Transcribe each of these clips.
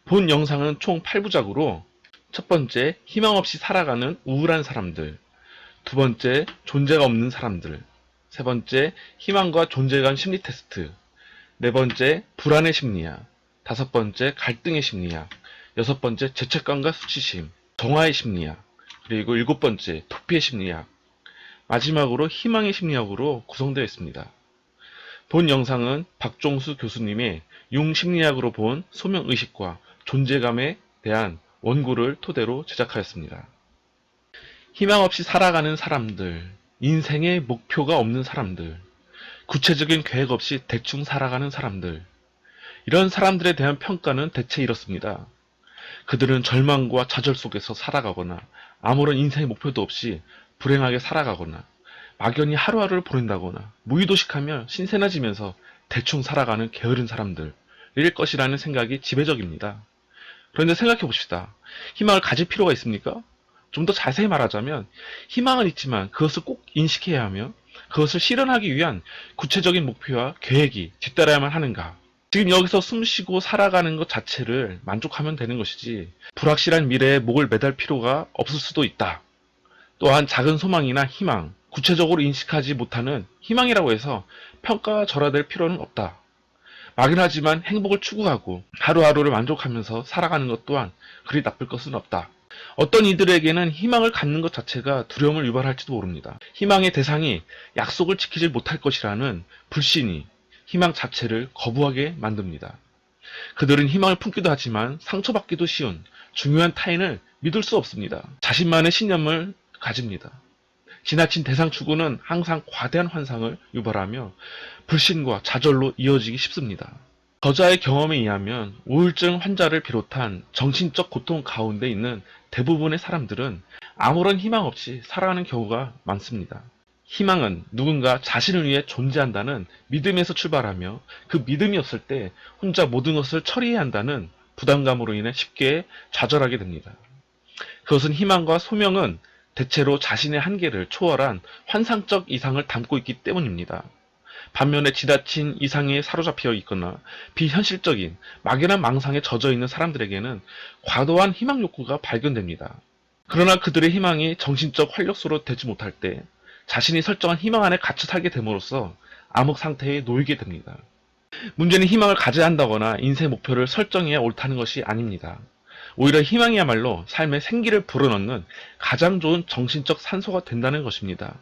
본 영상은 총 8부작으로 첫 번째, 희망 없이 살아가는 우울한 사람들. 두 번째, 존재가 없는 사람들. 세 번째, 희망과 존재감 심리 테스트. 네 번째, 불안의 심리학. 다섯 번째, 갈등의 심리학. 여섯 번째, 죄책감과 수치심. 정화의 심리학. 그리고 일곱 번째, 도피의 심리학. 마지막으로 희망의 심리학으로 구성되어 있습니다. 본 영상은 박종수 교수님의 융심리학으로 본 소명의식과 존재감에 대한 원고를 토대로 제작하였습니다. 희망 없이 살아가는 사람들, 인생의 목표가 없는 사람들, 구체적인 계획 없이 대충 살아가는 사람들, 이런 사람들에 대한 평가는 대체 이렇습니다. 그들은 절망과 좌절 속에서 살아가거나 아무런 인생의 목표도 없이 불행하게 살아가거나 막연히 하루하루를 보낸다거나 무의도식하며 신세나지면서 대충 살아가는 게으른 사람들일 것이라는 생각이 지배적입니다. 그런데 생각해 봅시다. 희망을 가질 필요가 있습니까? 좀 더 자세히 말하자면 희망은 있지만 그것을 꼭 인식해야 하며 그것을 실현하기 위한 구체적인 목표와 계획이 뒤따라야만 하는가? 지금 여기서 숨쉬고 살아가는 것 자체를 만족하면 되는 것이지 불확실한 미래에 목을 매달 필요가 없을 수도 있다. 또한 작은 소망이나 희망, 구체적으로 인식하지 못하는 희망이라고 해서 평가가 절하될 필요는 없다. 막연하지만 행복을 추구하고 하루하루를 만족하면서 살아가는 것 또한 그리 나쁠 것은 없다. 어떤 이들에게는 희망을 갖는 것 자체가 두려움을 유발할지도 모릅니다. 희망의 대상이 약속을 지키지 못할 것이라는 불신이 희망 자체를 거부하게 만듭니다. 그들은 희망을 품기도 하지만 상처받기도 쉬운 중요한 타인을 믿을 수 없습니다. 자신만의 신념을 가집니다. 지나친 대상 추구는 항상 과대한 환상을 유발하며 불신과 좌절로 이어지기 쉽습니다. 저자의 경험에 의하면 우울증 환자를 비롯한 정신적 고통 가운데 있는 대부분의 사람들은 아무런 희망 없이 살아가는 경우가 많습니다. 희망은 누군가 자신을 위해 존재한다는 믿음에서 출발하며 그 믿음이 없을 때 혼자 모든 것을 처리해야 한다는 부담감으로 인해 쉽게 좌절하게 됩니다. 그것은 희망과 소명은 대체로 자신의 한계를 초월한 환상적 이상을 담고 있기 때문입니다. 반면에 지나친 이상에 사로잡혀 있거나 비현실적인 막연한 망상에 젖어 있는 사람들에게는 과도한 희망 욕구가 발견됩니다. 그러나 그들의 희망이 정신적 활력소로 되지 못할 때 자신이 설정한 희망 안에 갇혀 살게 됨으로써 암흑 상태에 놓이게 됩니다. 문제는 희망을 가져야 한다거나 인생 목표를 설정해야 옳다는 것이 아닙니다. 오히려 희망이야말로 삶의 생기를 불어넣는 가장 좋은 정신적 산소가 된다는 것입니다.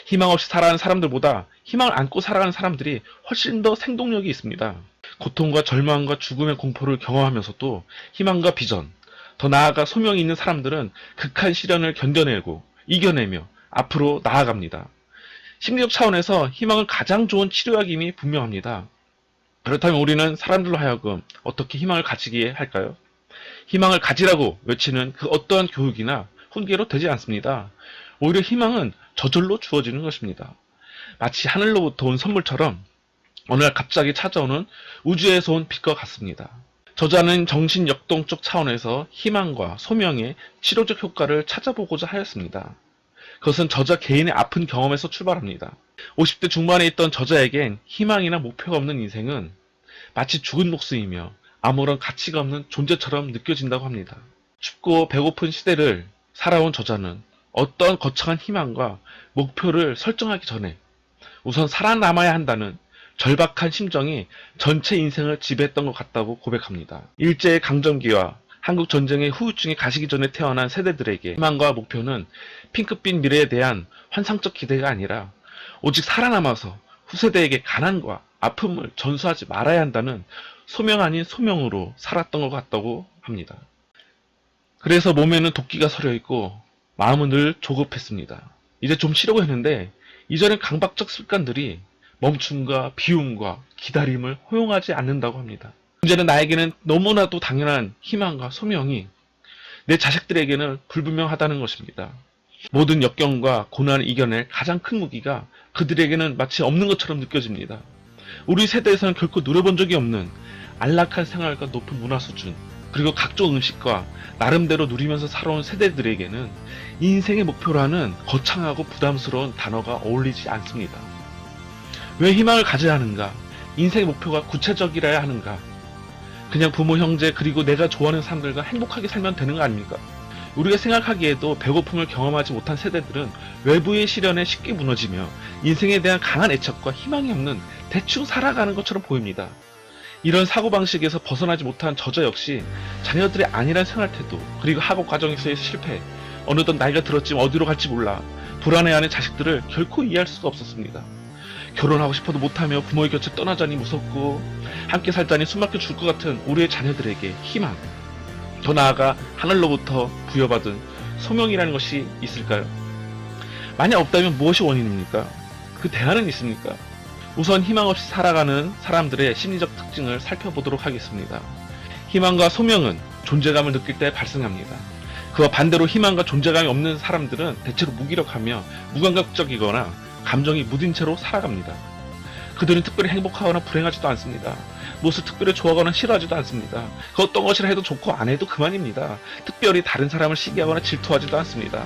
희망 없이 살아가는 사람들보다 희망을 안고 살아가는 사람들이 훨씬 더 생동력이 있습니다. 고통과 절망과 죽음의 공포를 경험하면서도 희망과 비전, 더 나아가 소명이 있는 사람들은 극한 시련을 견뎌내고 이겨내며 앞으로 나아갑니다. 심리적 차원에서 희망은 가장 좋은 치료약임이 분명합니다. 그렇다면 우리는 사람들로 하여금 어떻게 희망을 가지게 할까요? 희망을 가지라고 외치는 그 어떠한 교육이나 훈계로 되지 않습니다. 오히려 희망은 저절로 주어지는 것입니다. 마치 하늘로부터 온 선물처럼 어느 날 갑자기 찾아오는 우주에서 온 빛과 같습니다. 저자는 정신역동적 차원에서 희망과 소명의 치료적 효과를 찾아보고자 하였습니다. 그것은 저자 개인의 아픈 경험에서 출발합니다. 50대 중반에 있던 저자에겐 희망이나 목표가 없는 인생은 마치 죽은 목숨이며 아무런 가치가 없는 존재처럼 느껴진다고 합니다. 춥고 배고픈 시대를 살아온 저자는 어떠한 거창한 희망과 목표를 설정하기 전에 우선 살아남아야 한다는 절박한 심정이 전체 인생을 지배했던 것 같다고 고백합니다. 일제의 강점기와 한국 전쟁의 후유증이 가시기 전에 태어난 세대들에게 희망과 목표는 핑크빛 미래에 대한 환상적 기대가 아니라 오직 살아남아서 후세대에게 가난과 아픔을 전수하지 말아야 한다는 소명 아닌 소명으로 살았던 것 같다고 합니다. 그래서 몸에는 도끼가 서려 있고 마음은 늘 조급했습니다. 이제 좀 쉬려고 했는데 이전의 강박적 습관들이 멈춤과 비움과 기다림을 허용하지 않는다고 합니다. 문제는 나에게는 너무나도 당연한 희망과 소명이 내 자식들에게는 불분명하다는 것입니다. 모든 역경과 고난을 이겨낼 가장 큰 무기가 그들에게는 마치 없는 것처럼 느껴집니다. 우리 세대에서는 결코 누려본 적이 없는 안락한 생활과 높은 문화 수준, 그리고 각종 음식과 나름대로 누리면서 살아온 세대들에게는 인생의 목표라는 거창하고 부담스러운 단어가 어울리지 않습니다. 왜 희망을 가져야 하는가? 인생의 목표가 구체적이라야 하는가? 그냥 부모, 형제, 그리고 내가 좋아하는 사람들과 행복하게 살면 되는 거 아닙니까? 우리가 생각하기에도 배고픔을 경험하지 못한 세대들은 외부의 시련에 쉽게 무너지며 인생에 대한 강한 애착과 희망이 없는 대충 살아가는 것처럼 보입니다. 이런 사고방식에서 벗어나지 못한 저자 역시 자녀들의 안일한 생활태도, 그리고 학업 과정에서의 실패, 어느덧 나이가 들었지만 어디로 갈지 몰라 불안해하는 자식들을 결코 이해할 수가 없었습니다. 결혼하고 싶어도 못하며 부모의 곁을 떠나자니 무섭고 함께 살자니 숨막혀 죽을 것 같은 우리의 자녀들에게 희망, 더 나아가 하늘로부터 부여받은 소명이라는 것이 있을까요? 만약 없다면 무엇이 원인입니까? 그 대안은 있습니까? 우선 희망 없이 살아가는 사람들의 심리적 특징을 살펴보도록 하겠습니다. 희망과 소명은 존재감을 느낄 때 발생합니다. 그와 반대로 희망과 존재감이 없는 사람들은 대체로 무기력하며 무감각적이거나 감정이 무딘 채로 살아갑니다. 그들은 특별히 행복하거나 불행하지도 않습니다. 무엇을 특별히 좋아하거나 싫어하지도 않습니다. 그 어떤 것이라 해도 좋고 안 해도 그만입니다. 특별히 다른 사람을 시기하거나 질투하지도 않습니다.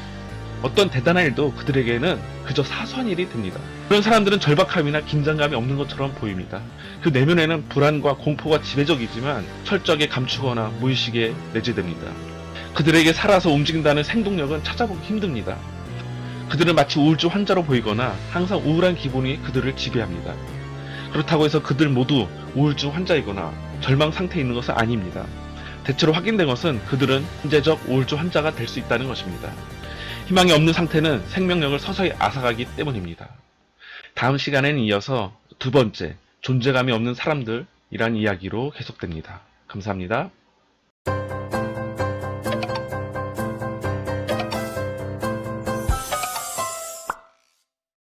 어떤 대단한 일도 그들에게는 그저 사소한 일이 됩니다. 그런 사람들은 절박함이나 긴장감이 없는 것처럼 보입니다. 그 내면에는 불안과 공포가 지배적이지만 철저하게 감추거나 무의식에 내재됩니다. 그들에게 살아서 움직인다는 생동력은 찾아보기 힘듭니다. 그들은 마치 우울증 환자로 보이거나 항상 우울한 기분이 그들을 지배합니다. 그렇다고 해서 그들 모두 우울증 환자이거나 절망 상태에 있는 것은 아닙니다. 대체로 확인된 것은 그들은 현재적 우울증 환자가 될 수 있다는 것입니다. 희망이 없는 상태는 생명력을 서서히 앗아가기 때문입니다. 다음 시간에는 이어서 두 번째, 존재감이 없는 사람들이란 이야기로 계속됩니다. 감사합니다.